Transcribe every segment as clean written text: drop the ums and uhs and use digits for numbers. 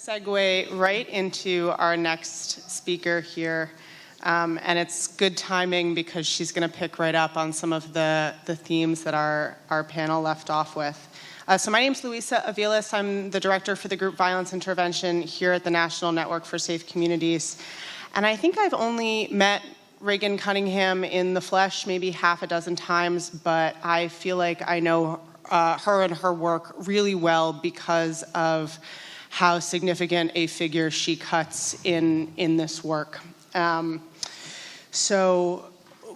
segue right into our next speaker here. And it's good timing because she's going to pick right up on some of the themes that our panel left off with. So my name is Luisa Aviles. I'm the director for the group Violence Intervention here at the National Network for Safe Communities. And I think I've only met Reygan Cunningham in the flesh maybe half a dozen times, but I feel like I know her and her work really well because of how significant a figure she cuts in this work. So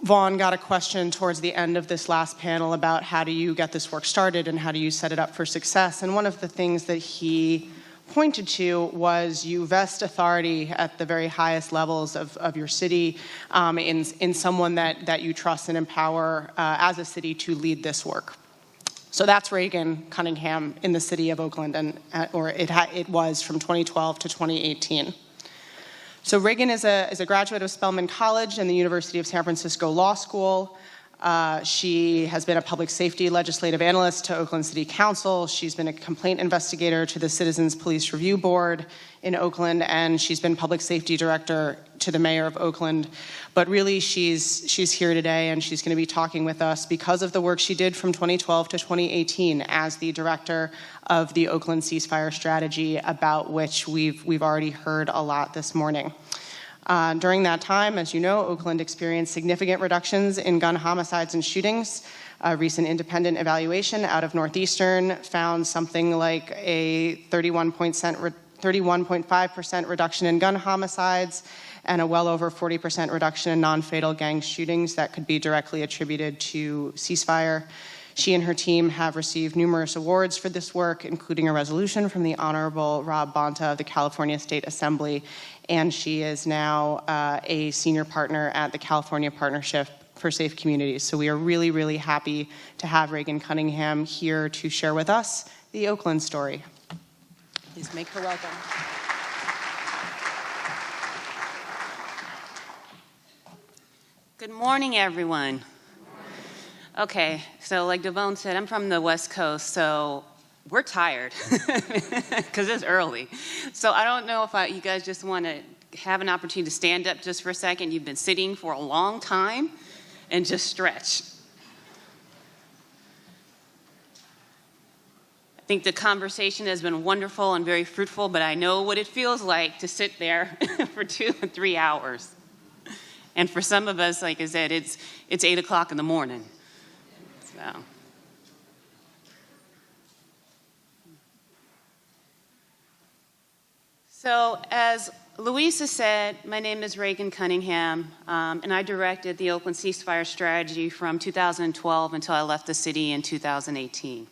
Vaughn got a question towards the end of this last panel about how do you get this work started and how do you set it up for success. And one of the things that he pointed to was you vest authority at the very highest levels of your city in someone that you trust and empower as a city to lead this work. So that's Reygan Cunningham in the city of Oakland, it was from 2012 to 2018. So Reygan is a graduate of Spelman College and the University of San Francisco Law School. She has been a public safety legislative analyst to Oakland City Council. She's been a complaint investigator to the Citizens Police Review Board in Oakland, and she's been public safety director to the mayor of Oakland. But really, she's here today, and she's going to be talking with us because of the work she did from 2012 to 2018 as the director of the Oakland ceasefire strategy, about which we've already heard a lot this morning. During that time, as you know, Oakland experienced significant reductions in gun homicides and shootings. A recent independent evaluation out of Northeastern found something like a 31.5% reduction in gun homicides and a well over 40% reduction in non-fatal gang shootings that could be directly attributed to ceasefire. She and her team have received numerous awards for this work, including a resolution from the Honorable Rob Bonta of the California State Assembly, and she is now a senior partner at the California Partnership for Safe Communities. So we are really, really happy to have Reygan Cunningham here to share with us the Oakland story. Please make her welcome. Good morning, everyone. Okay, so like Devon said, I'm from the West Coast, so we're tired because it's early. So I don't know if you guys just want to have an opportunity to stand up just for a second. You've been sitting for a long time and just stretch. I think the conversation has been wonderful and very fruitful, but I know what it feels like to sit there for 2 or 3 hours. And for some of us, like I said, it's 8 o'clock in the morning. So as Louisa said, my name is Reygan Cunningham, and I directed the Oakland ceasefire strategy from 2012 until I left the city in 2018.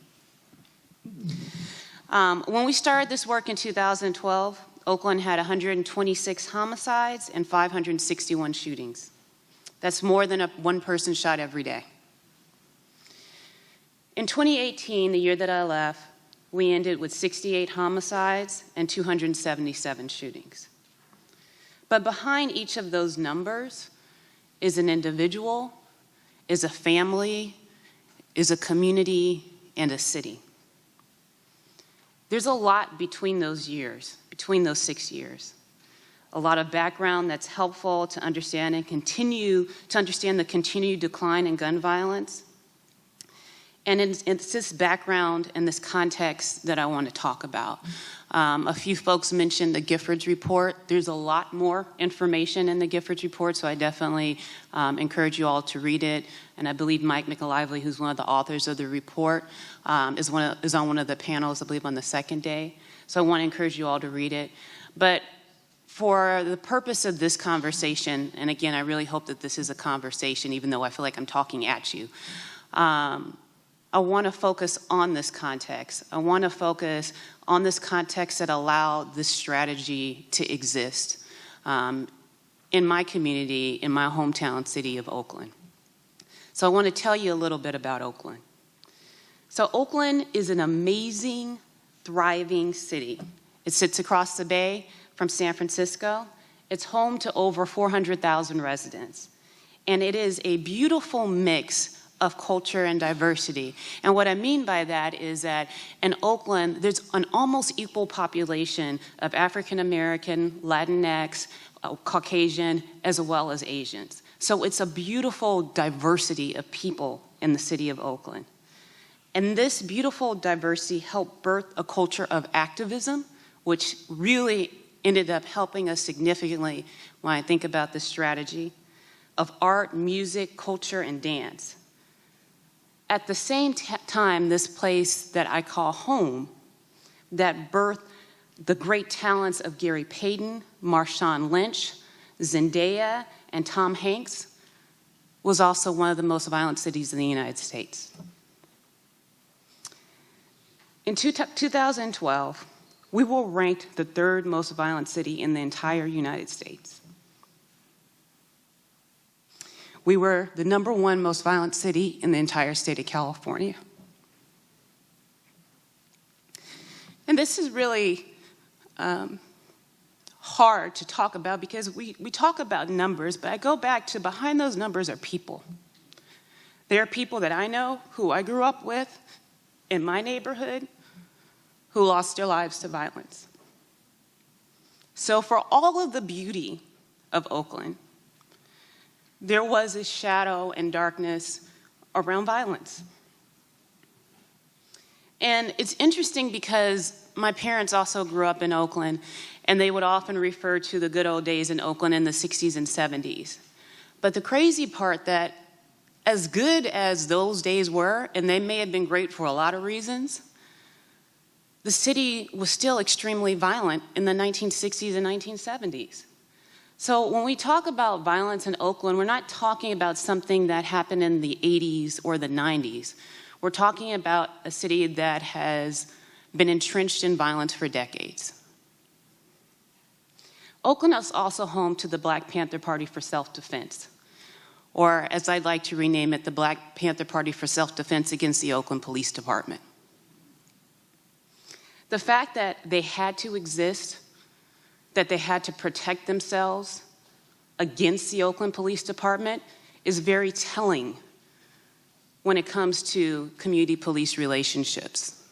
When we started this work in 2012, Oakland had 126 homicides and 561 shootings. That's more than one person shot every day. In 2018, the year that I left, we ended with 68 homicides and 277 shootings. But behind each of those numbers is an individual, is a family, is a community, and a city. There's a lot between those years, between those 6 years. A lot of background that's helpful to understand and continue to understand the continued decline in gun violence. And it's this background and this context that I want to talk about. A few folks mentioned the Giffords report. There's a lot more information in the Giffords report, so I definitely encourage you all to read it. And I believe Mike McAlively, who's one of the authors of the report, is on one of the panels, I believe, on the second day. So I want to encourage you all to read it. But for the purpose of this conversation, and again, I really hope that this is a conversation, even though I feel like I'm talking at you, I want to focus on this context. I want to focus on this context that allowed this strategy to exist in my community, in my hometown city of Oakland. So I want to tell you a little bit about Oakland. So Oakland is an amazing, thriving city. It sits across the bay from San Francisco. It's home to over 400,000 residents. And it is a beautiful mix of culture and diversity. And what I mean by that is that in Oakland, there's an almost equal population of African American, Latinx, Caucasian, as well as Asians. So it's a beautiful diversity of people in the city of Oakland. And this beautiful diversity helped birth a culture of activism, which really ended up helping us significantly when I think about this strategy of art, music, culture, and dance. At the same time, this place that I call home, that birthed the great talents of Gary Payton, Marshawn Lynch, Zendaya, and Tom Hanks, was also one of the most violent cities in the United States. In 2012, we were ranked the third most violent city in the entire United States. We were the #1 most violent city in the entire state of California. And this is really hard to talk about because we talk about numbers, but I go back to behind those numbers are people. There are people that I know who I grew up with in my neighborhood who lost their lives to violence. So for all of the beauty of Oakland, there was a shadow and darkness around violence. And it's interesting because my parents also grew up in Oakland, and they would often refer to the good old days in Oakland in the 60s and 70s. But the crazy part that as good as those days were, and they may have been great for a lot of reasons, the city was still extremely violent in the 1960s and 1970s. So when we talk about violence in Oakland, we're not talking about something that happened in the 80s or the 90s. We're talking about a city that has been entrenched in violence for decades. Oakland is also home to the Black Panther Party for Self-Defense, or as I'd like to rename it, the Black Panther Party for Self-Defense against the Oakland Police Department. The fact that they had to exist, that they had to protect themselves against the Oakland Police Department is very telling when it comes to community police relationships.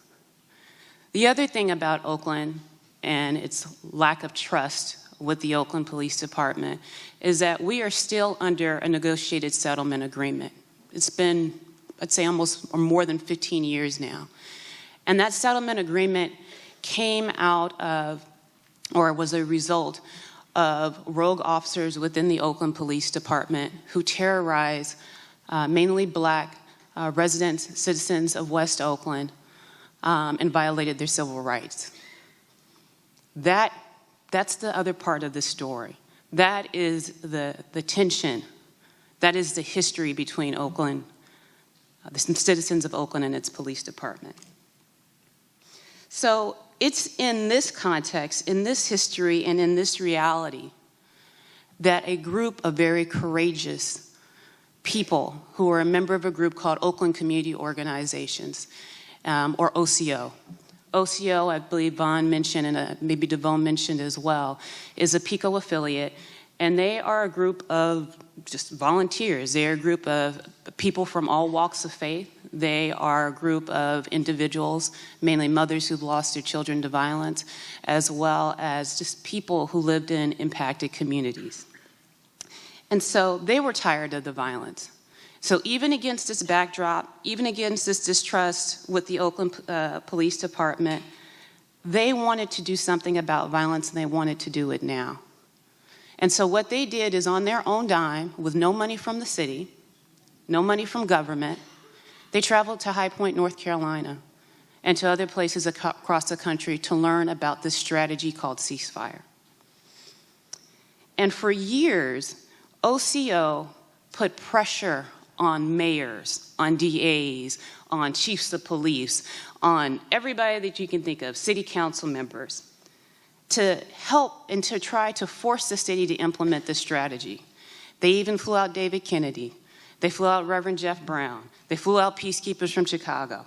The other thing about Oakland and its lack of trust with the Oakland Police Department is that we are still under a negotiated settlement agreement. It's been, I'd say, almost or more than 15 years now. And that settlement agreement came out of, or was a result of rogue officers within the Oakland Police Department who terrorized mainly Black residents, citizens of West Oakland, and violated their civil rights. That's the other part of the story. That is the tension. That is the history between Oakland, the citizens of Oakland and its police department. So it's in this context, in this history, and in this reality that a group of very courageous people who are a member of a group called Oakland Community Organizations, or OCO. OCO, I believe Vaughn mentioned, and maybe Devon mentioned as well, is a PICO affiliate, and they are a group of just volunteers. They are a group of people from all walks of faith. They are a group of individuals, mainly mothers who've lost their children to violence, as well as just people who lived in impacted communities. And so they were tired of the violence. So even against this backdrop, even against this distrust with the Oakland Police Department, they wanted to do something about violence, and they wanted to do it now. And so what they did is, on their own dime, with no money from the city, no money from government, they traveled to High Point, North Carolina, and to other places across the country to learn about this strategy called ceasefire. And for years, OCO put pressure on mayors, on DAs, on chiefs of police, on everybody that you can think of, city council members, to help and to try to force the city to implement this strategy. They even flew out David Kennedy. They flew out Reverend Jeff Brown. They flew out peacekeepers from Chicago.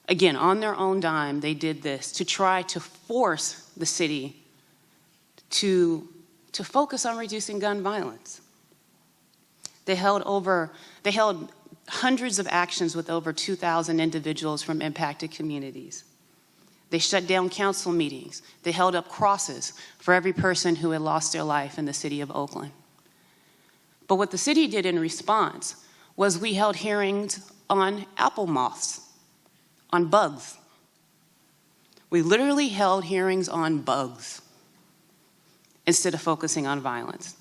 Again, on their own dime, they did this to try to force the city to focus on reducing gun violence. They held hundreds of actions with over 2,000 individuals from impacted communities. They shut down council meetings. They held up crosses for every person who had lost their life in the city of Oakland. But what the city did in response was we held hearings on apple moths, on bugs. We literally held hearings on bugs instead of focusing on violence.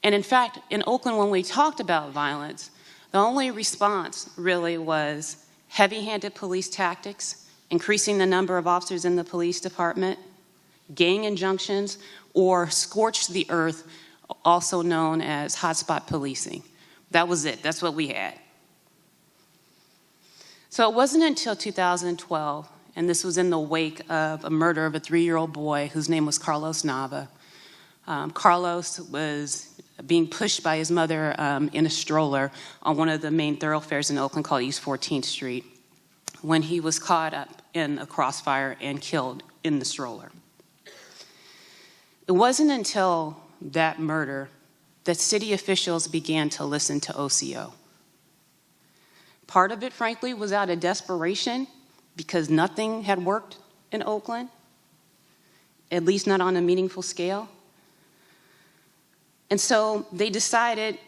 And in fact, in Oakland, when we talked about violence, the only response really was heavy-handed police tactics, increasing the number of officers in the police department, gang injunctions, or scorch the earth, also known as hotspot policing. That was it. That's what we had. So it wasn't until 2012, and this was in the wake of a murder of a 3-year-old boy whose name was Carlos Nava. Carlos was being pushed by his mother in a stroller on one of the main thoroughfares in Oakland called East 14th Street, when he was caught up in a crossfire and killed in the stroller. It wasn't until that murder that city officials began to listen to OCO. Part of it, frankly, was out of desperation because nothing had worked in Oakland, at least not on a meaningful scale. And so they decided,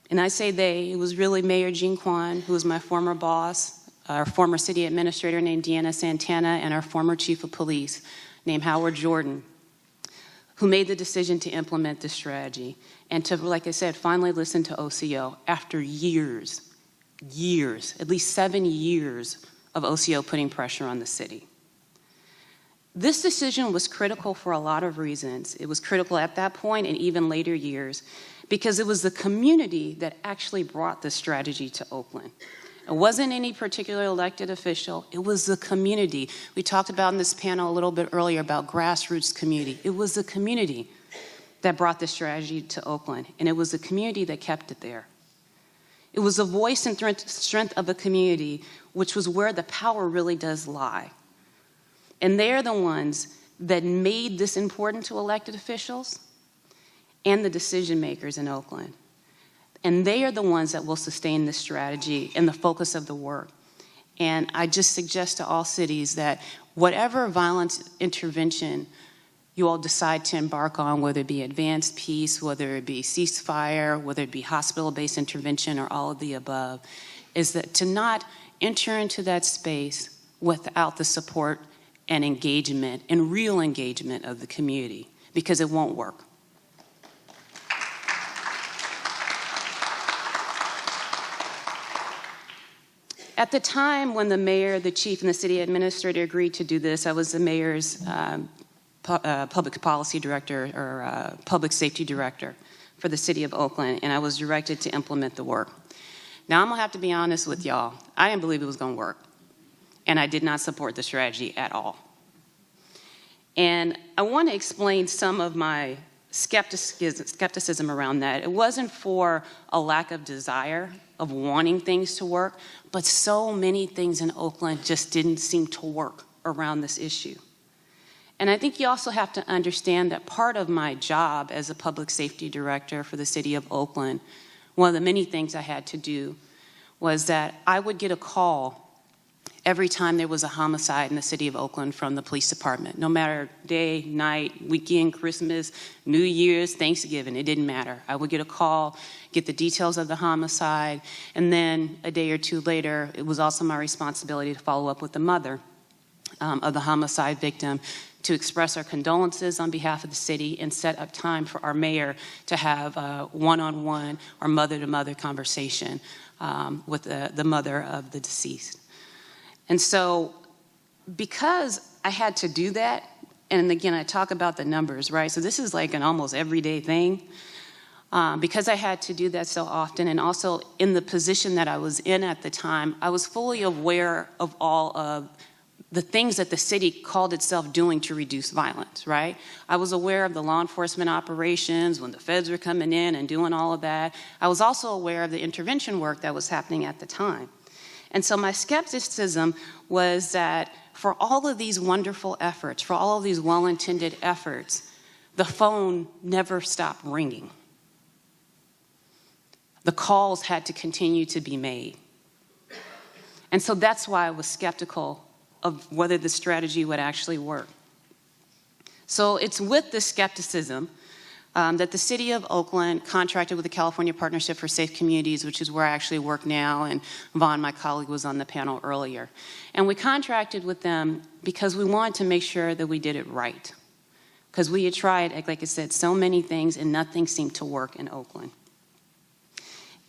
and I say they, it was really Mayor Jean Quan, who was my former boss, our former city administrator named Deanna Santana, and our former chief of police named Howard Jordan, who made the decision to implement this strategy and to, like I said, finally listen to OCO after years, at least 7 years of OCO putting pressure on the city. This decision was critical for a lot of reasons. It was critical at that point and even later years because it was the community that actually brought this strategy to Oakland. It wasn't any particular elected official. It was the community. We talked about in this panel a little bit earlier about grassroots community. It was the community that brought this strategy to Oakland, and it was the community that kept it there. It was the voice and strength of a community, which was where the power really does lie. And they're the ones that made this important to elected officials and the decision makers in Oakland. And they are the ones that will sustain this strategy and the focus of the work. And I just suggest to all cities that whatever violence intervention you all decide to embark on, whether it be advanced peace, whether it be ceasefire, whether it be hospital-based intervention, or all of the above, is that to not enter into that space without the support and engagement, and real engagement of the community, because it won't work. At the time when the mayor, the chief, and the city administrator agreed to do this, I was the mayor's public policy director or public safety director for the city of Oakland, and I was directed to implement the work. Now, I'm gonna have to be honest with y'all. I didn't believe it was gonna work, and I did not support the strategy at all. And I want to explain some of my skepticism around that. It wasn't for a lack of desire of wanting things to work, but so many things in Oakland just didn't seem to work around this issue. And I think you also have to understand that part of my job as a public safety director for the city of Oakland, one of the many things I had to do was that I would get a call every time there was a homicide in the city of Oakland from the police department. No matter day, night, weekend, Christmas, New Year's, Thanksgiving, it didn't matter. I would get a call, get the details of the homicide, and then a day or two later, it was also my responsibility to follow up with the mother of the homicide victim to express our condolences on behalf of the city and set up time for our mayor to have a one-on-one or mother-to-mother conversation with the mother of the deceased. And so because I had to do that, and again, I talk about the numbers, right? So this is like an almost everyday thing. Because I had to do that so often, and also in the position that I was in at the time, I was fully aware of all of the things that the city called itself doing to reduce violence, right? I was aware of the law enforcement operations when the feds were coming in and doing all of that. I was also aware of the intervention work that was happening at the time. And so my skepticism was that for all of these wonderful efforts, for all of these well-intended efforts, the phone never stopped ringing. The calls had to continue to be made. And so that's why I was skeptical of whether the strategy would actually work. So it's with this skepticism that the city of Oakland contracted with the California Partnership for Safe Communities, which is where I actually work now, and Vaughn, my colleague, was on the panel earlier. And we contracted with them because we wanted to make sure that we did it right. Because we had tried, like I said, so many things and nothing seemed to work in Oakland.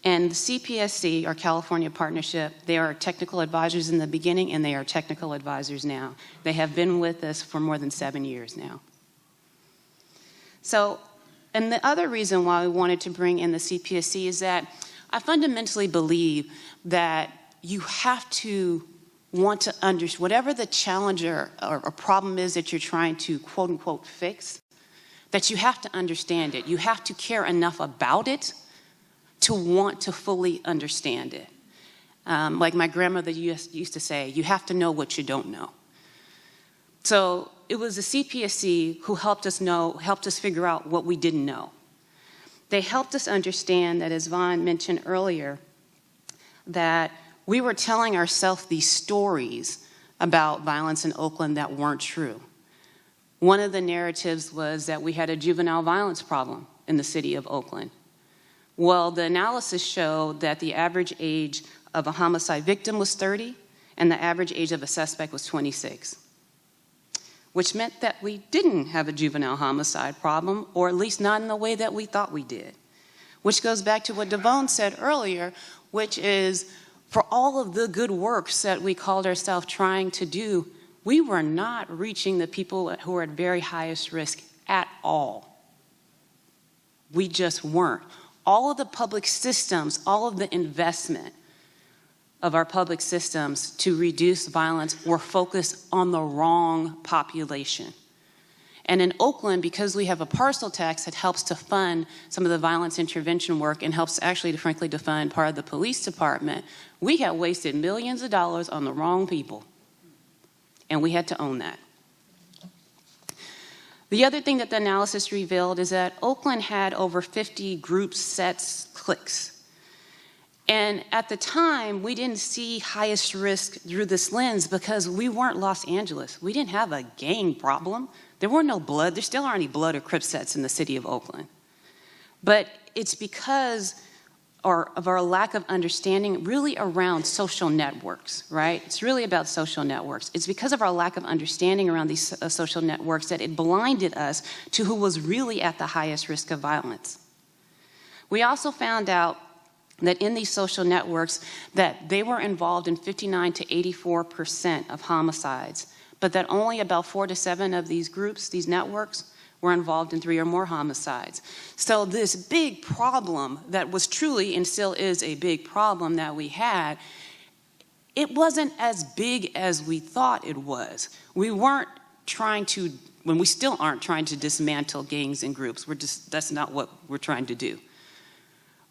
And the CPSC, our California Partnership, they are technical advisors in the beginning and they are technical advisors now. They have been with us for more than 7 years now. So, and the other reason why we wanted to bring in the CPSC is that I fundamentally believe that you have to want to understand whatever the challenge or problem is that you're trying to quote unquote fix, that you have to understand it. You have to care enough about it to want to fully understand it. Like my grandmother used to say, you have to know what you don't know. So it was the CPSC who helped us figure out what we didn't know. They helped us understand that, as Vaughn mentioned earlier, that we were telling ourselves these stories about violence in Oakland that weren't true. One of the narratives was that we had a juvenile violence problem in the city of Oakland. Well, the analysis showed that the average age of a homicide victim was 30, and the average age of a suspect was 26, which meant that we didn't have a juvenile homicide problem, or at least not in the way that we thought we did. Which goes back to what Devon said earlier, which is, for all of the good works that we called ourselves trying to do, we were not reaching the people who are at very highest risk at all. We just weren't. All of the public systems, all of the investment of our public systems to reduce violence were focused on the wrong population. And in Oakland, because we have a parcel tax that helps to fund some of the violence intervention work and helps actually, frankly, to fund part of the police department, we had wasted millions of dollars on the wrong people. And we had to own that. The other thing that the analysis revealed is that Oakland had over 50 groups, sets, cliques. And at the time, we didn't see highest risk through this lens because we weren't Los Angeles. We didn't have a gang problem. There were no blood. There still aren't any blood or crip sets in the city of Oakland. But it's because of our lack of understanding really around social networks, right? It's really about social networks. It's because of our lack of understanding around these social networks that it blinded us to who was really at the highest risk of violence. We also found out that in these social networks that they were involved in 59 to 84% of homicides, but that only about 4 to 7 of these groups, these networks, were involved in 3 or more homicides. So this big problem that was truly and still is a big problem that we had, it wasn't as big as we thought it was. We weren't trying to, we still aren't trying to dismantle gangs and groups. That's not what we're trying to do.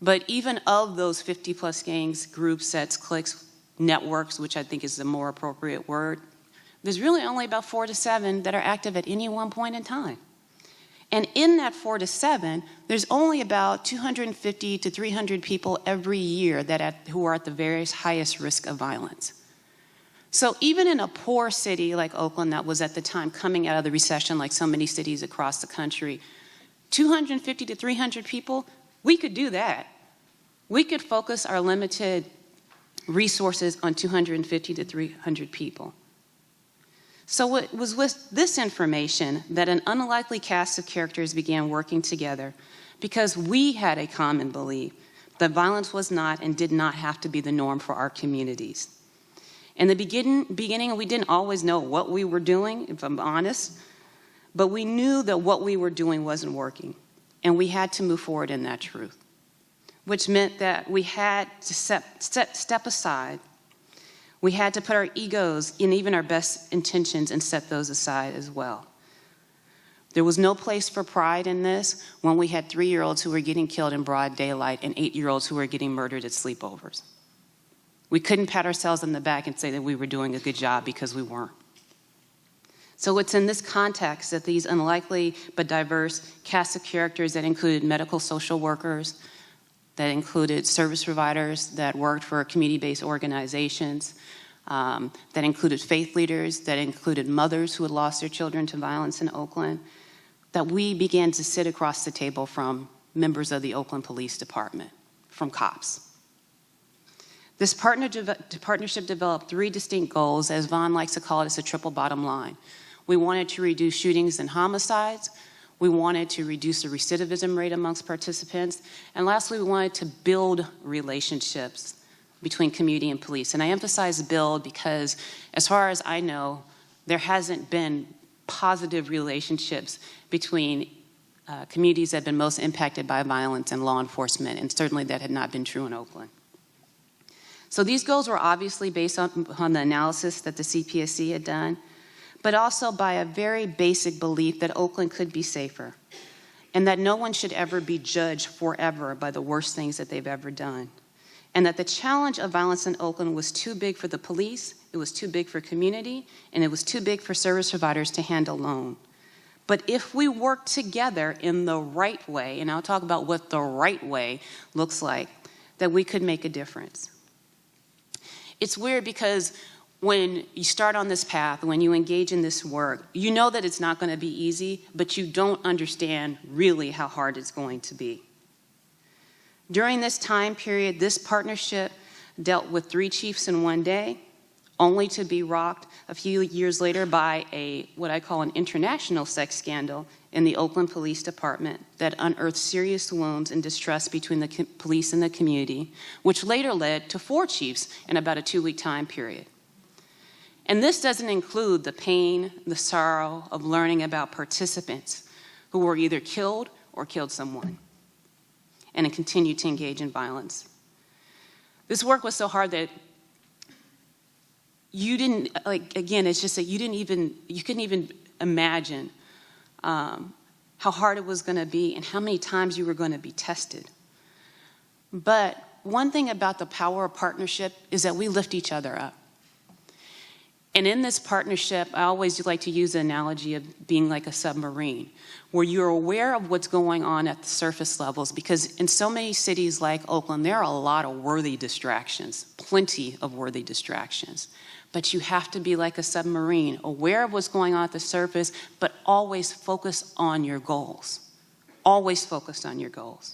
But even of those 50 plus gangs, groups, sets, cliques, networks, which I think is the more appropriate word, there's really only about 4 to 7 that are active at any one point in time. And in that 4 to 7, there's only about 250 to 300 people every year who are at the various highest risk of violence. So even in a poor city like Oakland that was at the time coming out of the recession like so many cities across the country, 250 to 300 people, we could do that. We could focus our limited resources on 250 to 300 people. So it was with this information that an unlikely cast of characters began working together because we had a common belief that violence was not and did not have to be the norm for our communities. In the beginning, we didn't always know what we were doing, if I'm honest, but we knew that what we were doing wasn't working, and we had to move forward in that truth, which meant that we had to step aside. We had to put our egos and even our best intentions and set those aside as well. There was no place for pride in this when we had 3-year-olds who were getting killed in broad daylight and 8-year-olds who were getting murdered at sleepovers. We couldn't pat ourselves on the back and say that we were doing a good job because we weren't. So it's in this context that these unlikely but diverse cast of characters that included medical social workers, that included service providers that worked for community-based organizations, that included faith leaders, that included mothers who had lost their children to violence in Oakland, that we began to sit across the table from members of the Oakland Police Department, from cops. This partnership developed 3 distinct goals. As Vaughn likes to call it, it's a triple bottom line. We wanted to reduce shootings and homicides. We wanted to reduce the recidivism rate amongst participants. And lastly, we wanted to build relationships between community and police. And I emphasize build because, as far as I know, there hasn't been positive relationships between communities that have been most impacted by violence and law enforcement, and certainly that had not been true in Oakland. So these goals were obviously based on the analysis that the CPSC had done, but also by a very basic belief that Oakland could be safer and that no one should ever be judged forever by the worst things that they've ever done. And that the challenge of violence in Oakland was too big for the police, it was too big for community, and it was too big for service providers to handle alone. But if we work together in the right way, and I'll talk about what the right way looks like, that we could make a difference. It's weird because when you start on this path, when you engage in this work, you know that it's not going to be easy, but you don't understand really how hard it's going to be. During this time period, this partnership dealt with 3 chiefs in one day, only to be rocked a few years later by what I call an international sex scandal in the Oakland Police Department that unearthed serious wounds and distrust between the police and the community, which later led to 4 chiefs in about a 2-week time period. And this doesn't include the pain, the sorrow of learning about participants who were either killed or killed someone and continued to engage in violence. This work was so hard that you didn't, again, it's just that you couldn't even imagine how hard it was going to be and how many times you were going to be tested. But one thing about the power of partnership is that we lift each other up. And in this partnership, I always like to use the analogy of being like a submarine, where you're aware of what's going on at the surface levels, because in so many cities like Oakland, there are a lot of worthy distractions, plenty of worthy distractions. But you have to be like a submarine, aware of what's going on at the surface, but always focus on your goals. Always focused on your goals.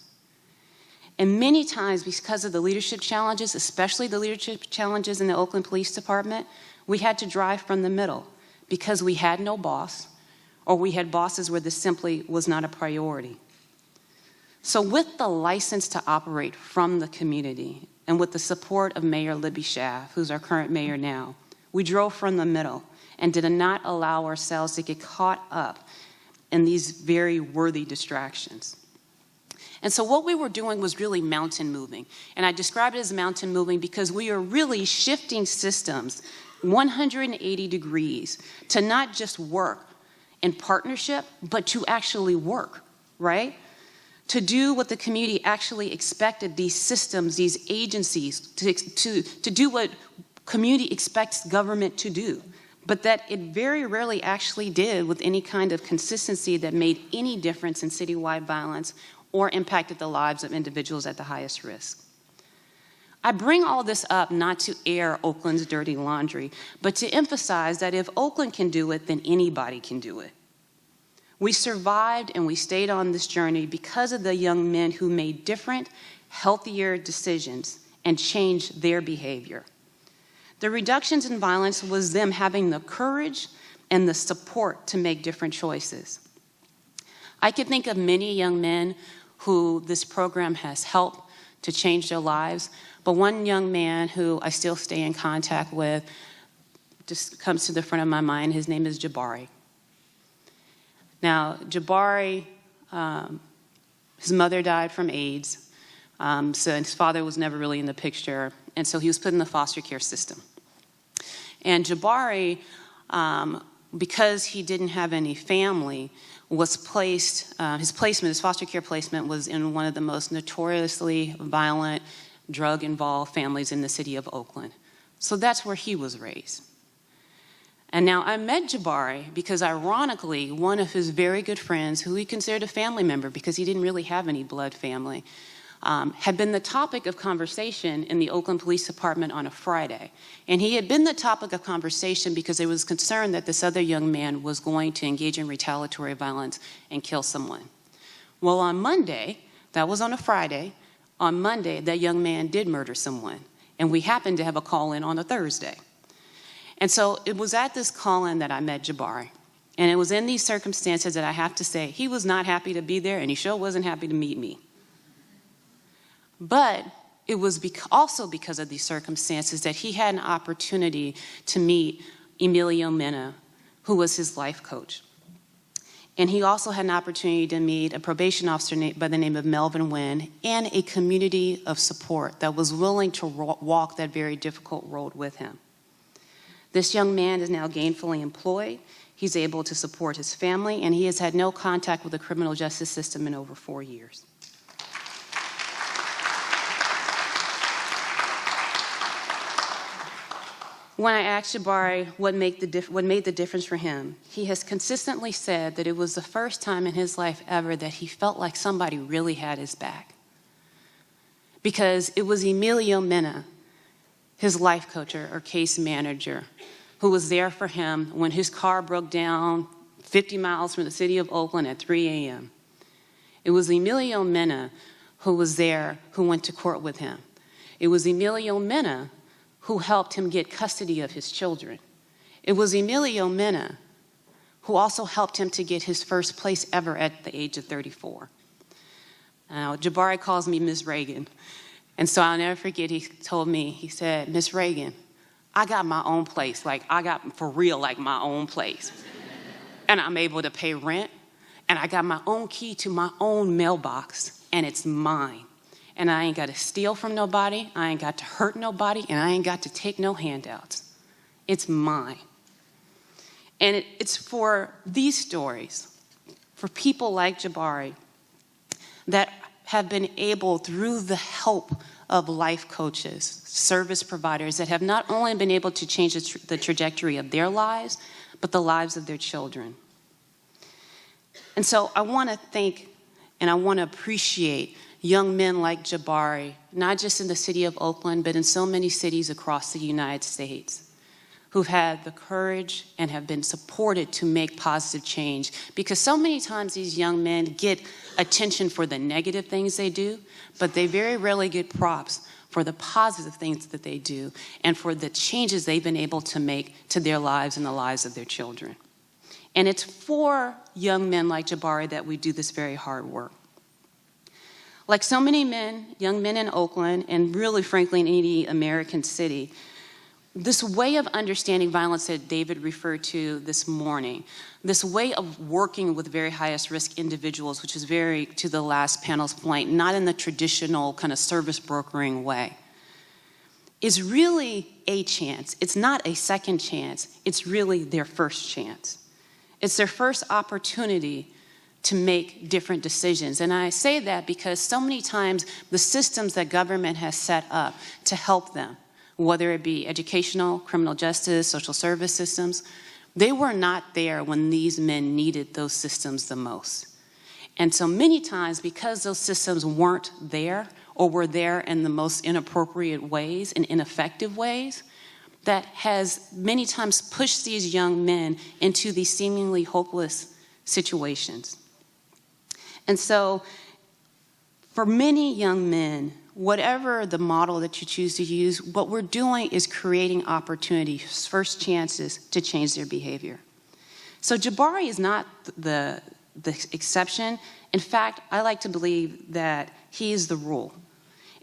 And many times, because of the leadership challenges, especially the leadership challenges in the Oakland Police Department, we had to drive from the middle because we had no boss, or we had bosses where this simply was not a priority. So with the license to operate from the community, and with the support of Mayor Libby Schaaf, who's our current mayor now, we drove from the middle and did not allow ourselves to get caught up in these very worthy distractions. And so what we were doing was really mountain moving. And I describe it as mountain moving because we are really shifting systems 180 degrees to not just work in partnership, but to actually work, right? To do what the community actually expected these systems, these agencies, to do what community expects government to do, but that it very rarely actually did with any kind of consistency that made any difference in citywide violence or impacted the lives of individuals at the highest risk. I bring all this up not to air Oakland's dirty laundry, but to emphasize that if Oakland can do it, then anybody can do it. We survived and we stayed on this journey because of the young men who made different, healthier decisions and changed their behavior. The reductions in violence was them having the courage and the support to make different choices. I could think of many young men who this program has helped to change their lives, but one young man who I still stay in contact with just comes to the front of my mind. His name is Jabari. Now, Jabari, his mother died from AIDS, so his father was never really in the picture, and so he was put in the foster care system. And Jabari, because he didn't have any family, was placed, his foster care placement was in one of the most notoriously violent, drug-involved families in the city of Oakland. So that's where he was raised. And now I met Jabari because, ironically, one of his very good friends, who he considered a family member because he didn't really have any blood family, had been the topic of conversation in the Oakland Police Department on a Friday. And he had been the topic of conversation because there was concern that this other young man was going to engage in retaliatory violence and kill someone. Well, on Monday, that was on a Friday, on Monday, that young man did murder someone. And we happened to have a call-in on a Thursday. And so it was at this call-in that I met Jabari. And it was in these circumstances that I have to say, he was not happy to be there, and he sure wasn't happy to meet me. But it was also because of these circumstances that he had an opportunity to meet Emilio Mena, who was his life coach. And he also had an opportunity to meet a probation officer by the name of Melvin Wynn and a community of support that was willing to walk that very difficult road with him. This young man is now gainfully employed. He's able to support his family, and he has had no contact with the criminal justice system in over 4 years. When I asked Jabari what made the difference for him, he has consistently said that it was the first time in his life ever that he felt like somebody really had his back. Because it was Emilio Mena, his life coach or case manager, who was there for him when his car broke down 50 miles from the city of Oakland at 3 a.m. It was Emilio Mena who was there, who went to court with him. It was Emilio Mena who helped him get custody of his children. It was Emilio Mena who also helped him to get his first place ever at the age of 34. Now, Jabari calls me Miss Reygan. And so I'll never forget, he told me, he said, Miss Reygan, I got my own place. Like, I got, for real, like my own place. And I'm able to pay rent. And I got my own key to my own mailbox. And it's mine. And I ain't got to steal from nobody. I ain't got to hurt nobody. And I ain't got to take no handouts. It's mine. And it's for these stories, for people like Jabari, that have been able, through the help of life coaches, service providers, that have not only been able to change the trajectory of their lives, but the lives of their children. And so I want to thank and I want to appreciate young men like Jabari, not just in the city of Oakland, but in so many cities across the United States, who've had the courage and have been supported to make positive change. Because so many times these young men get attention for the negative things they do, but they very rarely get props for the positive things that they do and for the changes they've been able to make to their lives and the lives of their children. And it's for young men like Jabari that we do this very hard work. Like so many men, young men in Oakland, and really frankly in any American city, this way of understanding violence that David referred to this morning, this way of working with very highest risk individuals, which is very, to the last panel's point, not in the traditional kind of service brokering way, is really a chance. It's not a second chance. It's really their first chance. It's their first opportunity to make different decisions. And I say that because so many times the systems that government has set up to help them, whether it be educational, criminal justice, social service systems, they were not there when these men needed those systems the most. And so many times, because those systems weren't there or were there in the most inappropriate ways and ineffective ways, that has many times pushed these young men into these seemingly hopeless situations. And so for many young men, whatever the model that you choose to use, what we're doing is creating opportunities, first chances to change their behavior. So Jabari is not the exception. In fact, I like to believe that he is the rule.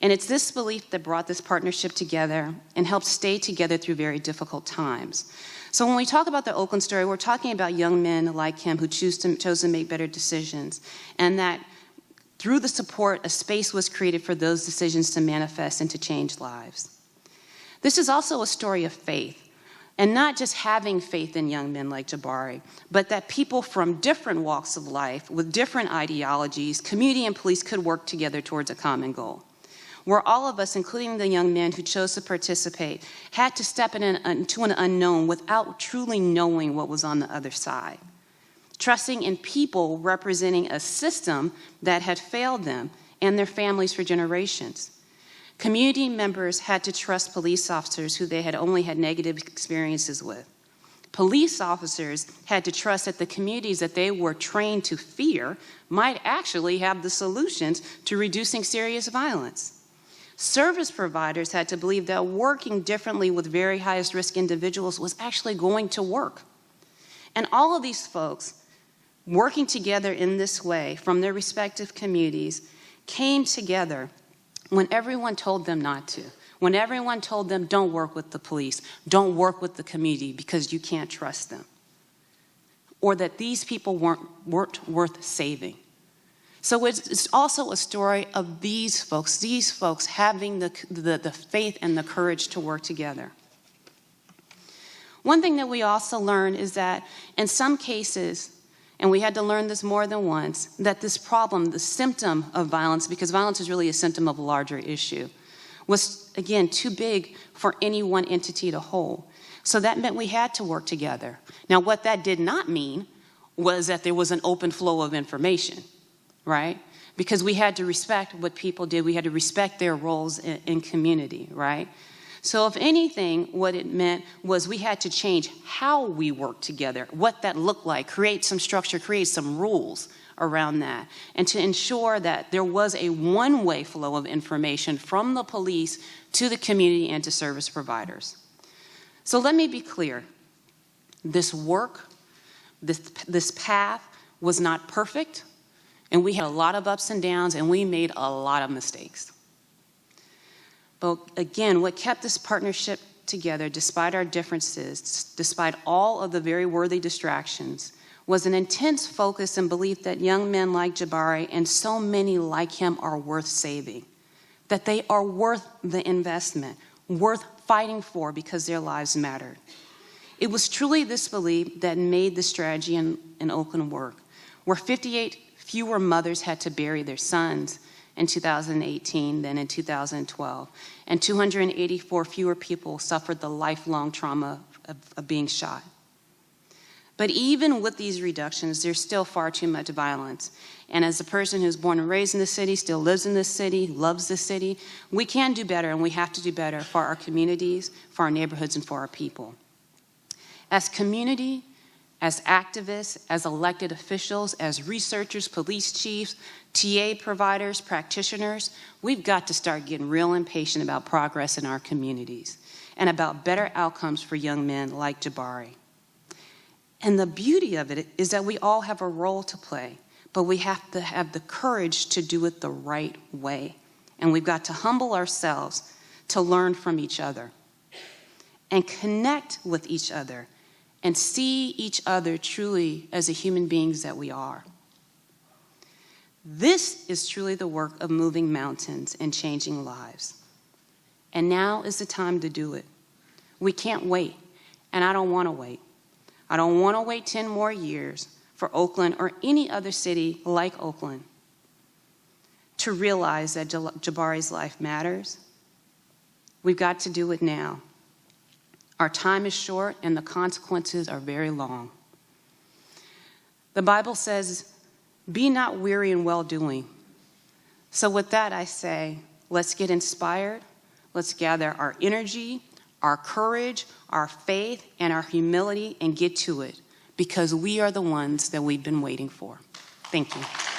And it's this belief that brought this partnership together and helped stay together through very difficult times. So when we talk about the Oakland Story, we're talking about young men like him who chose to make better decisions, and that through the support, a space was created for those decisions to manifest and to change lives. This is also a story of faith, and not just having faith in young men like Jabari, but that people from different walks of life with different ideologies, community and police, could work together towards a common goal, where all of us, including the young men who chose to participate, had to step into an unknown without truly knowing what was on the other side, trusting in people representing a system that had failed them and their families for generations. Community members had to trust police officers who they had only had negative experiences with. Police officers had to trust that the communities that they were trained to fear might actually have the solutions to reducing serious violence. Service providers had to believe that working differently with very highest risk individuals was actually going to work. And all of these folks, working together in this way from their respective communities, came together when everyone told them not to. When everyone told them, don't work with the police, don't work with the community because you can't trust them. Or that these people weren't worth saving. So it's also a story of these folks having the faith and the courage to work together. One thing that we also learned is that in some cases, and we had to learn this more than once, that this problem, the symptom of violence, because violence is really a symptom of a larger issue, was, again, too big for any one entity to hold. So that meant we had to work together. Now, what that did not mean was that there was an open flow of information, right? Because we had to respect what people did. We had to respect their roles in community, right? So if anything, what it meant was we had to change how we worked together, what that looked like, create some structure, create some rules around that, and to ensure that there was a one-way flow of information from the police to the community and to service providers. So let me be clear. This work, this path was not perfect, and we had a lot of ups and downs, and we made a lot of mistakes. But again, what kept this partnership together, despite our differences, despite all of the very worthy distractions, was an intense focus and belief that young men like Jabari and so many like him are worth saving, that they are worth the investment, worth fighting for because their lives mattered. It was truly this belief that made the strategy in Oakland work, where 58 fewer mothers had to bury their sons in 2018 than in 2012, and 284 fewer people suffered the lifelong trauma of being shot. But even with these reductions, there's still far too much violence. And as a person who's born and raised in the city, still lives in this city, loves the city, we can do better, and we have to do better for our communities, for our neighborhoods, and for our people. As community, as activists, as elected officials, as researchers, police chiefs, TA providers, practitioners, we've got to start getting real impatient about progress in our communities and about better outcomes for young men like Jabari. And the beauty of it is that we all have a role to play, but we have to have the courage to do it the right way. And we've got to humble ourselves to learn from each other and connect with each other and see each other truly as the human beings that we are. This is truly the work of moving mountains and changing lives. And now is the time to do it. We can't wait, and I don't want to wait. I don't want to wait 10 more years for Oakland or any other city like Oakland to realize that Jabari's life matters. We've got to do it now. Our time is short and the consequences are very long. The Bible says, be not weary in well-doing. So with that, I say, let's get inspired. Let's gather our energy, our courage, our faith, and our humility and get to it, because we are the ones that we've been waiting for. Thank you.